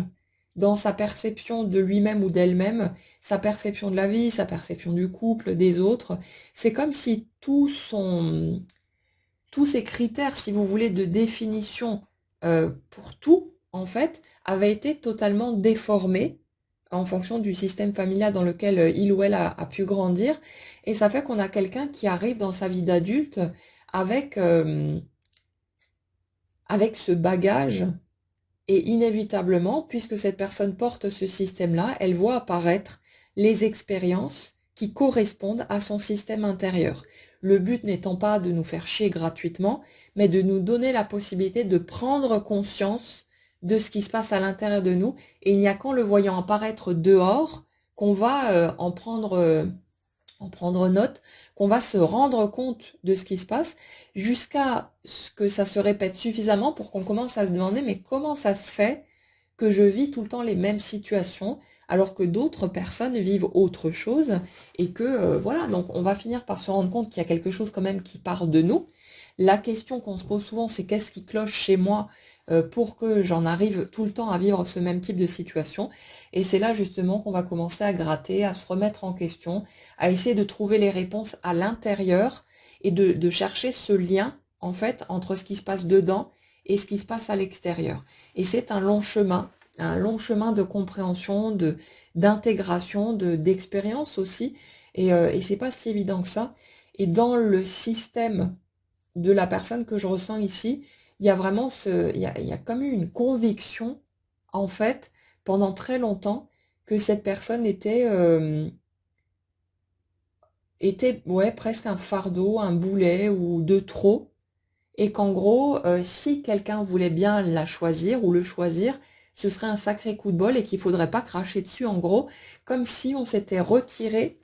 dans sa perception de lui-même ou d'elle-même, sa perception de la vie, sa perception du couple, des autres. C'est comme si tous ces critères, si vous voulez, de définition pour tout, en fait, avaient été totalement déformés en fonction du système familial dans lequel il ou elle a pu grandir. Et ça fait qu'on a quelqu'un qui arrive dans sa vie d'adulte avec, avec ce bagage Et inévitablement, puisque cette personne porte ce système-là, elle voit apparaître les expériences qui correspondent à son système intérieur. Le but n'étant pas de nous faire chier gratuitement, mais de nous donner la possibilité de prendre conscience de ce qui se passe à l'intérieur de nous. Et il n'y a qu'en le voyant apparaître dehors qu'on va en prendre note, qu'on va se rendre compte de ce qui se passe, jusqu'à ce que ça se répète suffisamment pour qu'on commence à se demander, mais comment ça se fait que je vis tout le temps les mêmes situations alors que d'autres personnes vivent autre chose et que voilà, donc on va finir par se rendre compte qu'il y a quelque chose quand même qui part de nous. La question qu'on se pose souvent, c'est qu'est-ce qui cloche chez moi pour que j'en arrive tout le temps à vivre ce même type de situation. Et c'est là justement qu'on va commencer à gratter, à se remettre en question, à essayer de trouver les réponses à l'intérieur et de chercher ce lien en fait entre ce qui se passe dedans et ce qui se passe à l'extérieur. Et c'est un long chemin de compréhension, d'intégration, d'expérience aussi. Et c'est pas si évident que ça. Et dans le système de la personne que je ressens ici, il y a vraiment il y a comme eu une conviction, en fait, pendant très longtemps, que cette personne était ouais, presque un fardeau, un boulet ou de trop, et qu'en gros, si quelqu'un voulait bien la choisir ou le choisir, ce serait un sacré coup de bol et qu'il faudrait pas cracher dessus, en gros, comme si on s'était retiré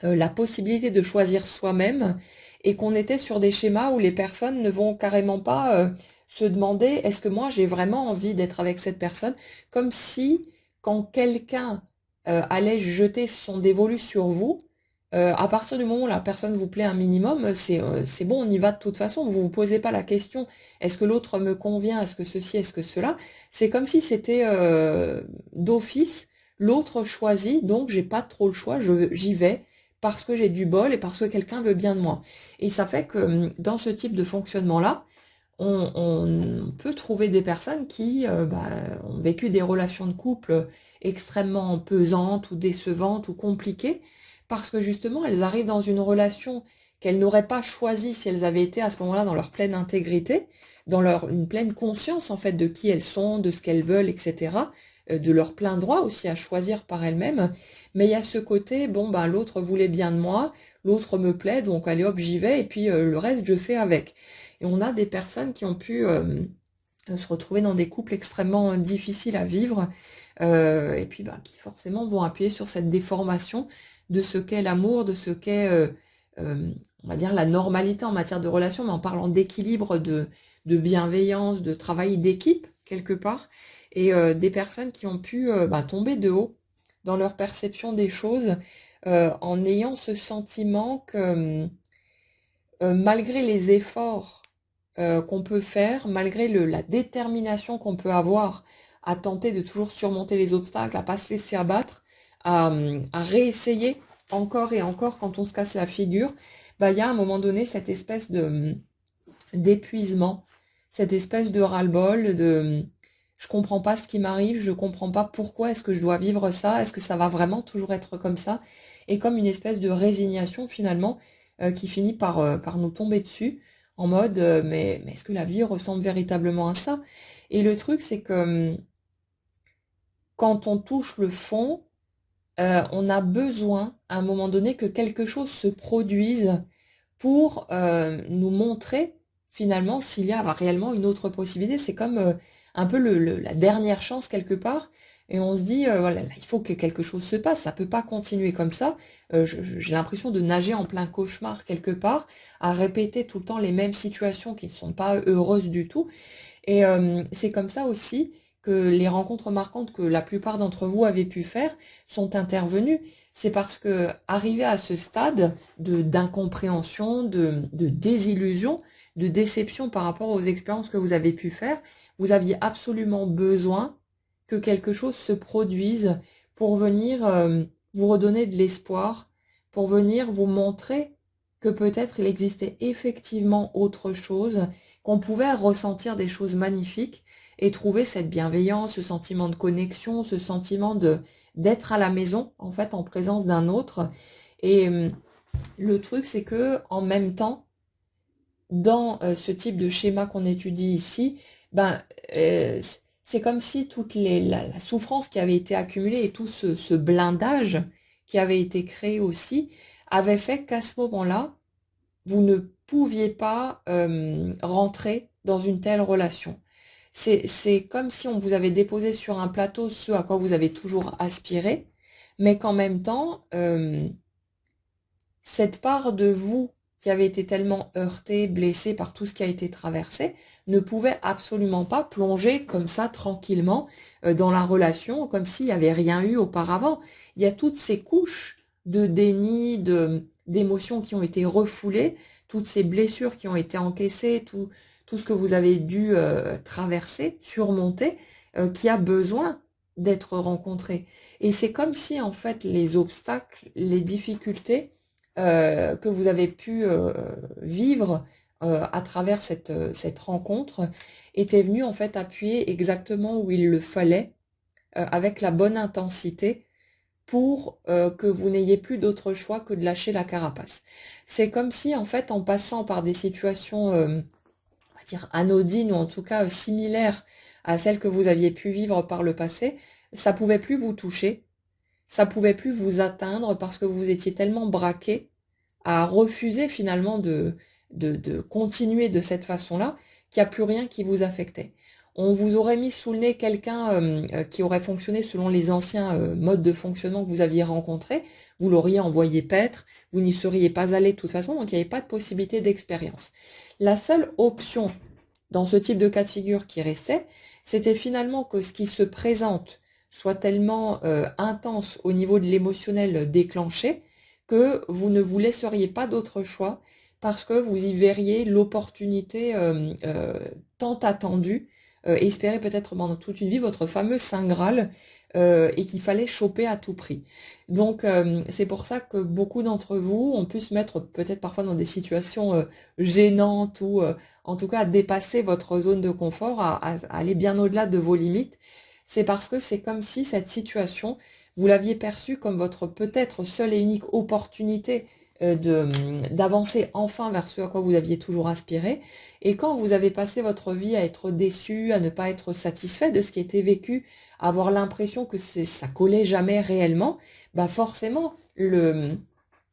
la possibilité de choisir soi-même et qu'on était sur des schémas où les personnes ne vont carrément pas se demander est-ce que moi j'ai vraiment envie d'être avec cette personne, comme si quand quelqu'un allait jeter son dévolu sur vous, à partir du moment où la personne vous plaît un minimum, c'est bon, on y va de toute façon. Vous vous posez pas la question, est-ce que l'autre me convient, est-ce que ceci, est-ce que cela. C'est comme si c'était d'office, l'autre choisit, donc j'ai pas trop le choix, j'y vais parce que j'ai du bol et parce que quelqu'un veut bien de moi. Et ça fait que dans ce type de fonctionnement-là, on peut trouver des personnes qui ont vécu des relations de couple extrêmement pesantes ou décevantes ou compliquées, parce que justement, elles arrivent dans une relation qu'elles n'auraient pas choisie si elles avaient été à ce moment-là dans leur pleine intégrité, une pleine conscience en fait de qui elles sont, de ce qu'elles veulent, etc., de leur plein droit aussi à choisir par elles-mêmes. Mais il y a ce côté, bon, ben l'autre voulait bien de moi, l'autre me plaît, donc allez hop, j'y vais, et puis le reste, je fais avec. Et on a des personnes qui ont pu se retrouver dans des couples extrêmement difficiles à vivre, et puis bah, qui forcément vont appuyer sur cette déformation de ce qu'est l'amour, de ce qu'est, on va dire, la normalité en matière de relation, mais en parlant d'équilibre, de bienveillance, de travail d'équipe, quelque part, et des personnes qui ont pu tomber de haut dans leur perception des choses, en ayant ce sentiment que malgré les efforts qu'on peut faire, malgré la détermination qu'on peut avoir à tenter de toujours surmonter les obstacles, à pas se laisser abattre, à réessayer encore et encore quand on se casse la figure, bah, il y a à un moment donné cette espèce d'épuisement, cette espèce de ras-le-bol, de je comprends pas ce qui m'arrive, je comprends pas pourquoi est-ce que je dois vivre ça, est-ce que ça va vraiment toujours être comme ça, et comme une espèce de résignation finalement qui finit par nous tomber dessus en mode mais est-ce que la vie ressemble véritablement à ça? Et le truc c'est que quand on touche le fond, on a besoin à un moment donné que quelque chose se produise pour nous montrer finalement s'il y a réellement une autre possibilité. C'est comme un peu la dernière chance quelque part. Et on se dit, voilà, là, il faut que quelque chose se passe, ça peut pas continuer comme ça. J'ai l'impression de nager en plein cauchemar quelque part, à répéter tout le temps les mêmes situations qui ne sont pas heureuses du tout. Et c'est comme ça aussi que les rencontres marquantes que la plupart d'entre vous avez pu faire sont intervenues. C'est parce que arrivé à ce stade d'incompréhension, de désillusion, de déception par rapport aux expériences que vous avez pu faire, vous aviez absolument besoin que quelque chose se produise pour venir vous redonner de l'espoir, pour venir vous montrer que peut-être il existait effectivement autre chose, qu'on pouvait ressentir des choses magnifiques et trouver cette bienveillance, ce sentiment de connexion, ce sentiment d'être à la maison, en fait, en présence d'un autre. Et le truc, c'est que en même temps, dans ce type de schéma qu'on étudie ici, ben, c'est comme si la souffrance qui avait été accumulée et tout ce blindage qui avait été créé aussi avait fait qu'à ce moment-là, vous ne pouviez pas rentrer dans une telle relation. C'est comme si on vous avait déposé sur un plateau ce à quoi vous avez toujours aspiré, mais qu'en même temps, cette part de vous qui avait été tellement heurtée, blessée par tout ce qui a été traversé, ne pouvait absolument pas plonger comme ça tranquillement dans la relation, comme s'il n'y avait rien eu auparavant. Il y a toutes ces couches de déni, d'émotions qui ont été refoulées, toutes ces blessures qui ont été encaissées, tout ce que vous avez dû traverser, surmonter, qui a besoin d'être rencontré. Et c'est comme si en fait les obstacles, les difficultés, que vous avez pu vivre à travers cette rencontre était venu en fait appuyer exactement où il le fallait, avec la bonne intensité pour que vous n'ayez plus d'autre choix que de lâcher la carapace. C'est comme si en fait en passant par des situations, on va dire anodines ou en tout cas similaires à celles que vous aviez pu vivre par le passé, ça pouvait plus vous toucher, ça pouvait plus vous atteindre parce que vous étiez tellement braqué à refuser finalement de continuer de cette façon-là, qu'il n'y a plus rien qui vous affectait. On vous aurait mis sous le nez quelqu'un qui aurait fonctionné selon les anciens modes de fonctionnement que vous aviez rencontrés, vous l'auriez envoyé paître, vous n'y seriez pas allé de toute façon, donc il n'y avait pas de possibilité d'expérience. La seule option dans ce type de cas de figure qui restait, c'était finalement que ce qui se présente soit tellement intense au niveau de l'émotionnel déclenché, que vous ne vous laisseriez pas d'autre choix parce que vous y verriez l'opportunité tant attendue, espérée peut-être pendant toute une vie, votre fameux Saint Graal, et qu'il fallait choper à tout prix. Donc c'est pour ça que beaucoup d'entre vous ont pu se mettre peut-être parfois dans des situations gênantes ou en tout cas à dépasser votre zone de confort, à aller bien au-delà de vos limites. C'est parce que c'est comme si cette situation vous l'aviez perçu comme votre peut-être seule et unique opportunité d'avancer enfin vers ce à quoi vous aviez toujours aspiré. Et quand vous avez passé votre vie à être déçu, à ne pas être satisfait de ce qui était vécu, à avoir l'impression que ça collait jamais réellement, bah forcément,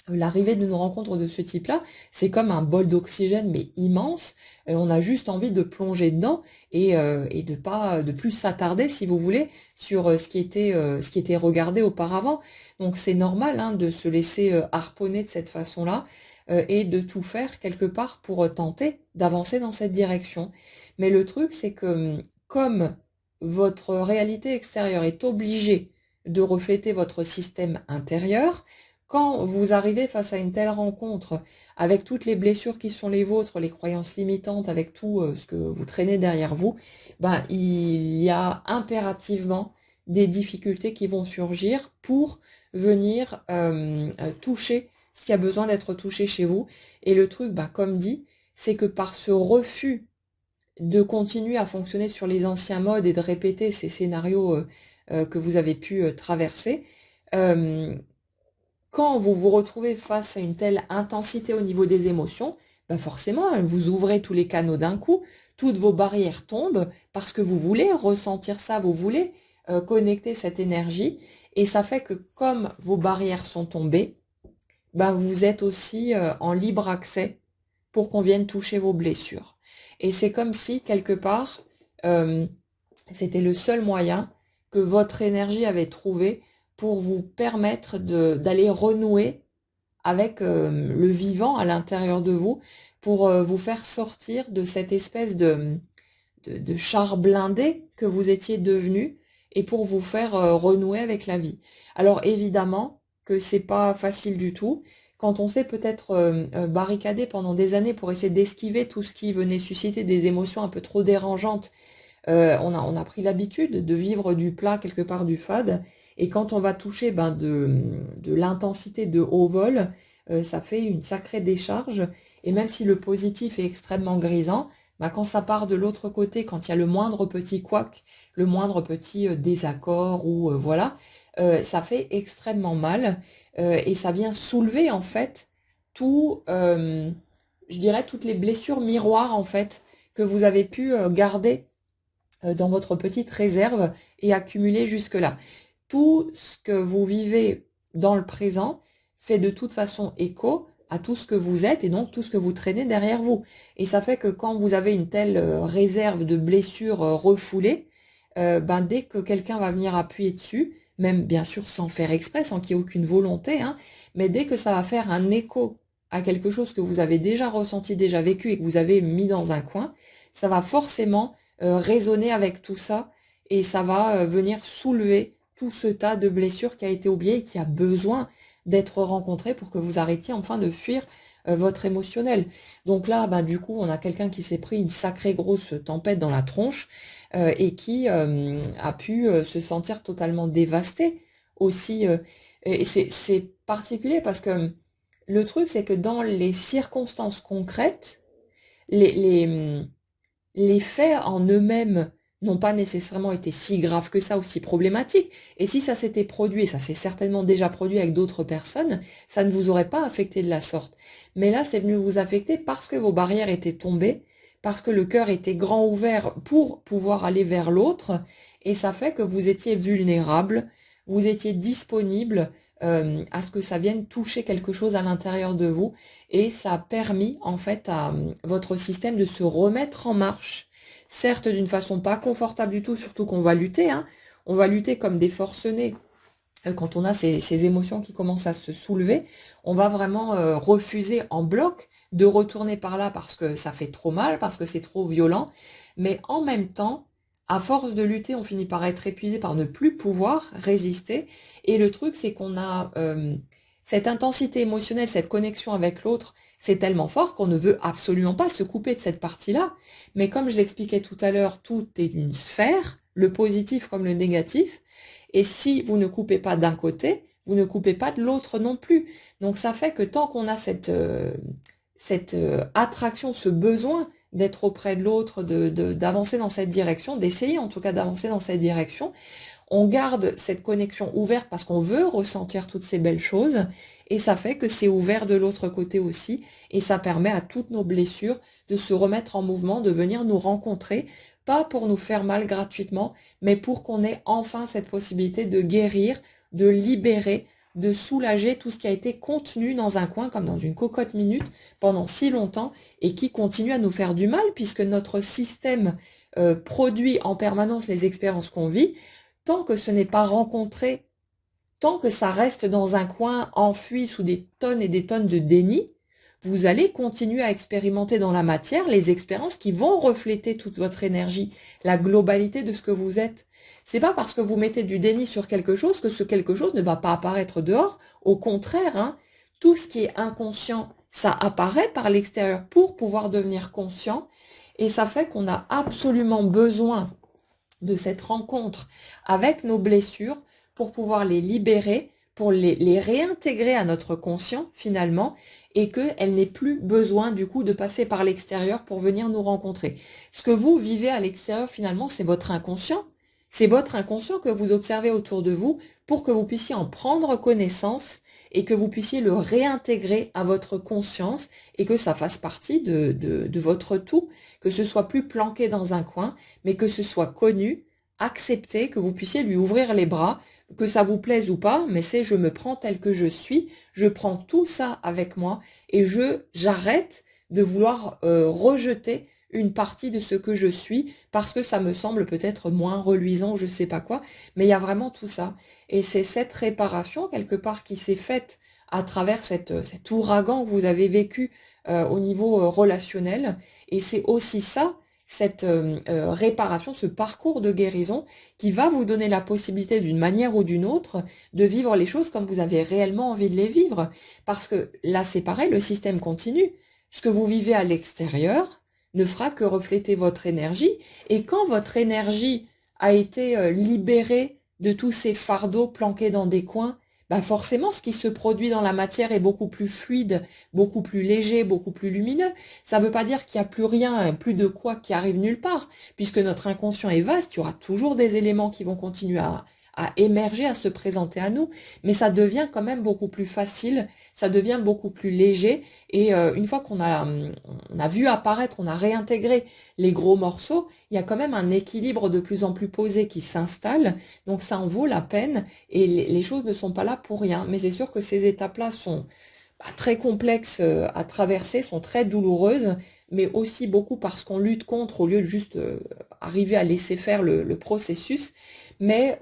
l'arrivée d'une rencontre de ce type-là, c'est comme un bol d'oxygène, mais immense. On a juste envie de plonger dedans et de plus s'attarder, si vous voulez, sur ce qui était regardé auparavant. Donc c'est normal hein, de se laisser harponner de cette façon-là et de tout faire quelque part pour tenter d'avancer dans cette direction. Mais le truc, c'est que comme votre réalité extérieure est obligée de refléter votre système intérieur, quand vous arrivez face à une telle rencontre, avec toutes les blessures qui sont les vôtres, les croyances limitantes, avec tout ce que vous traînez derrière vous, ben, il y a impérativement des difficultés qui vont surgir pour venir toucher ce qui a besoin d'être touché chez vous. Et le truc, ben, comme dit, c'est que par ce refus de continuer à fonctionner sur les anciens modes et de répéter ces scénarios que vous avez pu traverser, euh, quand vous vous retrouvez face à une telle intensité au niveau des émotions, bah forcément, hein, vous ouvrez tous les canaux d'un coup, toutes vos barrières tombent parce que vous voulez ressentir ça, vous voulez connecter cette énergie. Et ça fait que comme vos barrières sont tombées, bah vous êtes aussi en libre accès pour qu'on vienne toucher vos blessures. Et c'est comme si, quelque part, euh, c'était le seul moyen que votre énergie avait trouvé pour vous permettre d'aller renouer avec le vivant à l'intérieur de vous, pour vous faire sortir de cette espèce de char blindé que vous étiez devenu et pour vous faire renouer avec la vie. Alors évidemment que c'est pas facile du tout. Quand on s'est peut-être barricadé pendant des années pour essayer d'esquiver tout ce qui venait susciter des émotions un peu trop dérangeantes, on a pris l'habitude de vivre du plat quelque part du fade. Et quand on va toucher ben, de l'intensité de haut vol, ça fait une sacrée décharge. Et même si le positif est extrêmement grisant, ben, quand ça part de l'autre côté, quand il y a le moindre petit couac, le moindre petit désaccord ou voilà, ça fait extrêmement mal. Et ça vient soulever en fait tout, je dirais toutes les blessures miroirs en fait que vous avez pu garder dans votre petite réserve et accumulé jusque-là. Tout ce que vous vivez dans le présent fait de toute façon écho à tout ce que vous êtes et donc tout ce que vous traînez derrière vous. Et ça fait que quand vous avez une telle réserve de blessures refoulées, ben dès que quelqu'un va venir appuyer dessus, même bien sûr sans faire exprès, sans qu'il y ait aucune volonté, hein, mais dès que ça va faire un écho à quelque chose que vous avez déjà ressenti, déjà vécu et que vous avez mis dans un coin, ça va forcément résonner avec tout ça et ça va venir soulever tout ce tas de blessures qui a été oublié et qui a besoin d'être rencontré pour que vous arrêtiez enfin de fuir votre émotionnel. Donc là, ben, du coup, on a quelqu'un qui s'est pris une sacrée grosse tempête dans la tronche et qui a pu se sentir totalement dévasté aussi. Et c'est particulier parce que le truc, c'est que dans les circonstances concrètes, les, les, les faits en eux-mêmes n'ont pas nécessairement été si graves que ça, aussi problématiques. Et si ça s'était produit, et ça s'est certainement déjà produit avec d'autres personnes, ça ne vous aurait pas affecté de la sorte. Mais là, c'est venu vous affecter parce que vos barrières étaient tombées, parce que le cœur était grand ouvert pour pouvoir aller vers l'autre, et ça fait que vous étiez vulnérable, vous étiez disponible à ce que ça vienne toucher quelque chose à l'intérieur de vous, et ça a permis en fait à votre système de se remettre en marche, certes d'une façon pas confortable du tout, surtout qu'on va lutter, hein. On va lutter comme des forcenés quand on a ces émotions qui commencent à se soulever, on va vraiment refuser en bloc de retourner par là parce que ça fait trop mal, parce que c'est trop violent, mais en même temps, à force de lutter, on finit par être épuisé, par ne plus pouvoir résister, et le truc c'est qu'on a cette intensité émotionnelle, cette connexion avec l'autre, c'est tellement fort qu'on ne veut absolument pas se couper de cette partie-là, mais comme je l'expliquais tout à l'heure, tout est une sphère, le positif comme le négatif, et si vous ne coupez pas d'un côté, vous ne coupez pas de l'autre non plus. Donc ça fait que tant qu'on a cette attraction, ce besoin d'être auprès de l'autre, d'avancer dans cette direction, d'essayer en tout cas d'avancer dans cette direction, on garde cette connexion ouverte parce qu'on veut ressentir toutes ces belles choses et ça fait que c'est ouvert de l'autre côté aussi et ça permet à toutes nos blessures de se remettre en mouvement, de venir nous rencontrer, pas pour nous faire mal gratuitement, mais pour qu'on ait enfin cette possibilité de guérir, de libérer, de soulager tout ce qui a été contenu dans un coin comme dans une cocotte minute pendant si longtemps et qui continue à nous faire du mal puisque notre système produit en permanence les expériences qu'on vit. Tant que ce n'est pas rencontré, tant que ça reste dans un coin enfoui sous des tonnes et des tonnes de déni, vous allez continuer à expérimenter dans la matière les expériences qui vont refléter toute votre énergie, la globalité de ce que vous êtes. C'est pas parce que vous mettez du déni sur quelque chose que ce quelque chose ne va pas apparaître dehors. Au contraire, hein, tout ce qui est inconscient, ça apparaît par l'extérieur pour pouvoir devenir conscient. Et ça fait qu'on a absolument besoin de cette rencontre avec nos blessures pour pouvoir les libérer, pour les réintégrer à notre conscient finalement, et qu'elle n'ait plus besoin du coup de passer par l'extérieur pour venir nous rencontrer. Ce que vous vivez à l'extérieur finalement, c'est votre inconscient. C'est votre inconscient que vous observez autour de vous pour que vous puissiez en prendre connaissance et que vous puissiez le réintégrer à votre conscience et que ça fasse partie de votre tout, que ce soit plus planqué dans un coin, mais que ce soit connu, accepté, que vous puissiez lui ouvrir les bras, que ça vous plaise ou pas, mais c'est je me prends tel que je suis, je prends tout ça avec moi et j'arrête de vouloir rejeter une partie de ce que je suis parce que ça me semble peut-être moins reluisant, je sais pas quoi, mais il y a vraiment tout ça. Et c'est cette réparation quelque part qui s'est faite à travers cet ouragan que vous avez vécu au niveau relationnel. Et c'est aussi ça, cette réparation, ce parcours de guérison qui va vous donner la possibilité d'une manière ou d'une autre de vivre les choses comme vous avez réellement envie de les vivre. Parce que là, c'est pareil, le système continue. Ce que vous vivez à l'extérieur ne fera que refléter votre énergie. Et quand votre énergie a été libérée de tous ces fardeaux planqués dans des coins, bah forcément, ce qui se produit dans la matière est beaucoup plus fluide, beaucoup plus léger, beaucoup plus lumineux. Ça ne veut pas dire qu'il n'y a plus rien, plus de quoi qui arrive nulle part, puisque notre inconscient est vaste, il y aura toujours des éléments qui vont continuer à émerger, à se présenter à nous, mais ça devient quand même beaucoup plus facile, ça devient beaucoup plus léger, et une fois on a vu apparaître, on a réintégré les gros morceaux, il y a quand même un équilibre de plus en plus posé qui s'installe, donc ça en vaut la peine, et les choses ne sont pas là pour rien, mais c'est sûr que ces étapes-là sont très complexes à traverser, sont très douloureuses, mais aussi beaucoup parce qu'on lutte contre au lieu de juste arriver à laisser faire le processus. Mais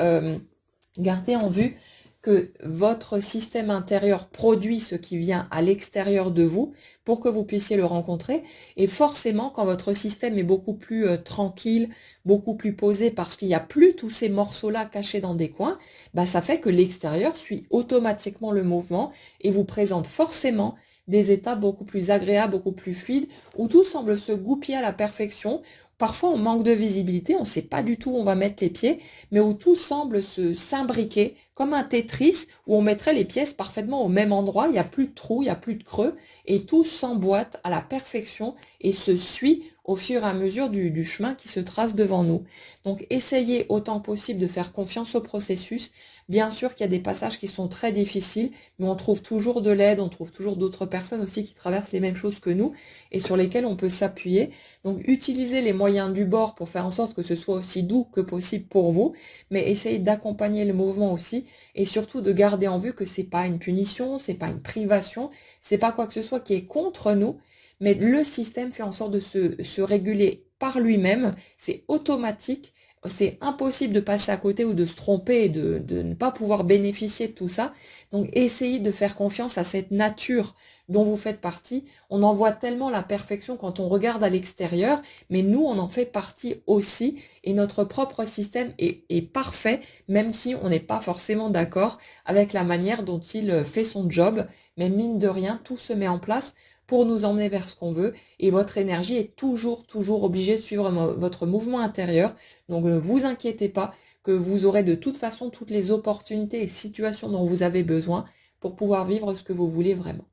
gardez en vue que votre système intérieur produit ce qui vient à l'extérieur de vous pour que vous puissiez le rencontrer. Et forcément, quand votre système est beaucoup plus tranquille, beaucoup plus posé, parce qu'il n'y a plus tous ces morceaux-là cachés dans des coins, bah, ça fait que l'extérieur suit automatiquement le mouvement et vous présente forcément des états beaucoup plus agréables, beaucoup plus fluides, où tout semble se goupiller à la perfection. Parfois, on manque de visibilité, on ne sait pas du tout où on va mettre les pieds, mais où tout semble se s'imbriquer comme un Tetris, où on mettrait les pièces parfaitement au même endroit, il n'y a plus de trous, il n'y a plus de creux, et tout s'emboîte à la perfection et se suit au fur et à mesure du chemin qui se trace devant nous. Donc, essayez autant que possible de faire confiance au processus. Bien sûr qu'il y a des passages qui sont très difficiles, mais on trouve toujours de l'aide, on trouve toujours d'autres personnes aussi qui traversent les mêmes choses que nous et sur lesquelles on peut s'appuyer. Donc, utilisez les moyens du bord pour faire en sorte que ce soit aussi doux que possible pour vous, mais essayez d'accompagner le mouvement aussi et surtout de garder en vue que c'est pas une punition, c'est pas une privation, c'est pas quoi que ce soit qui est contre nous, mais le système fait en sorte de se réguler par lui-même, c'est automatique. C'est impossible de passer à côté ou de se tromper et de ne pas pouvoir bénéficier de tout ça. Donc, essayez de faire confiance à cette nature dont vous faites partie. On en voit tellement la perfection quand on regarde à l'extérieur, mais nous, on en fait partie aussi. Et notre propre système est parfait, même si on n'est pas forcément d'accord avec la manière dont il fait son job. Mais mine de rien, tout se met en place pour nous emmener vers ce qu'on veut. Et votre énergie est toujours, toujours obligée de suivre votre mouvement intérieur. Donc ne vous inquiétez pas que vous aurez de toute façon toutes les opportunités et situations dont vous avez besoin pour pouvoir vivre ce que vous voulez vraiment.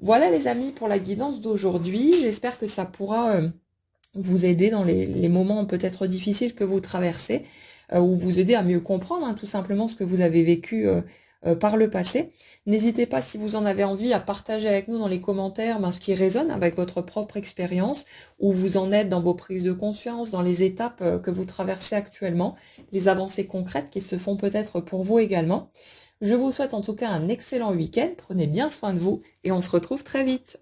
Voilà les amis pour la guidance d'aujourd'hui. J'espère que ça pourra vous aider dans les moments peut-être difficiles que vous traversez ou vous aider à mieux comprendre tout simplement ce que vous avez vécu par le passé. N'hésitez pas, si vous en avez envie, à partager avec nous dans les commentaires ce qui résonne avec votre propre expérience, où vous en êtes dans vos prises de conscience, dans les étapes que vous traversez actuellement, les avancées concrètes qui se font peut-être pour vous également. Je vous souhaite en tout cas un excellent week-end, prenez bien soin de vous et on se retrouve très vite.